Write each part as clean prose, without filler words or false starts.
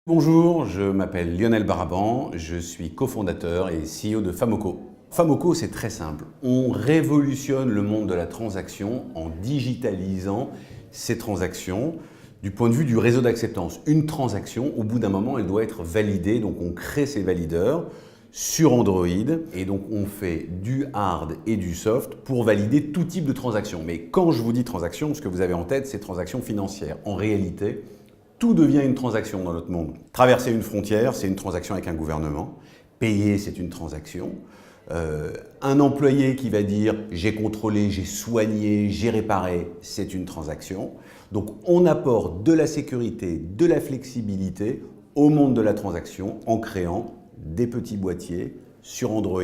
Bonjour, je m'appelle Lionel Baraban, je suis cofondateur et CEO de Famoco. Famoco, c'est très simple. On révolutionne le monde de la transaction en digitalisant ces transactions du point de vue du réseau d'acceptance. Une transaction, au bout d'un moment, elle doit être validée, donc on crée ces valideurs sur Android et donc on fait du hard et du soft pour valider tout type de transaction. Mais quand je vous dis transaction, ce que vous avez en tête, c'est transaction financière. En réalité, tout devient une transaction dans notre monde. Traverser une frontière, c'est une transaction avec un gouvernement. Payer, c'est une transaction. Un employé qui va dire « j'ai contrôlé, j'ai soigné, j'ai réparé », c'est une transaction. Donc on apporte de la sécurité, de la flexibilité au monde de la transaction en créant des petits boîtiers sur Android,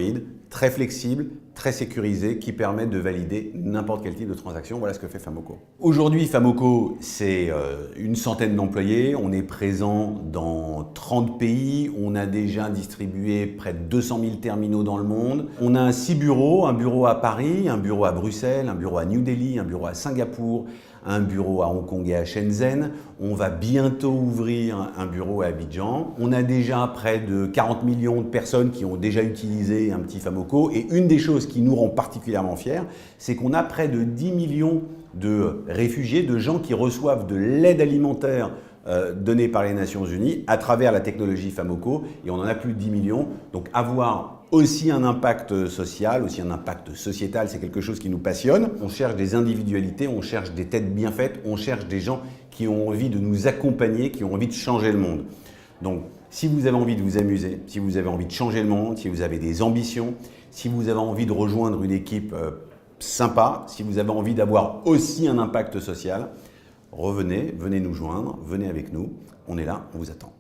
très flexibles, très sécurisés, qui permettent de valider n'importe quel type de transaction. Voilà ce que fait Famoco. Aujourd'hui, Famoco, c'est une centaine d'employés. On est présent dans 30 pays. On a déjà distribué près de 200 000 terminaux dans le monde. On a 6 bureaux, un bureau à Paris, un bureau à Bruxelles, un bureau à New Delhi, un bureau à Singapour, un bureau à Hong Kong et à Shenzhen. On va bientôt ouvrir un bureau à Abidjan. On a déjà près de 40 millions de personnes qui ont déjà utilisé un petit Famoco. Et une des choses qui nous rend particulièrement fiers, c'est qu'on a près de 10 millions de réfugiés, de gens qui reçoivent de l'aide alimentaire donnée par les Nations Unies à travers la technologie Famoco. Et on en a plus de 10 millions. Donc avoir aussi un impact social, aussi un impact sociétal, c'est quelque chose qui nous passionne. On cherche des individualités, on cherche des têtes bien faites, on cherche des gens qui ont envie de nous accompagner, qui ont envie de changer le monde. Donc, si vous avez envie de vous amuser, si vous avez envie de changer le monde, si vous avez des ambitions, si vous avez envie de rejoindre une équipe sympa, si vous avez envie d'avoir aussi un impact social, revenez, venez nous joindre, venez avec nous. On est là, on vous attend.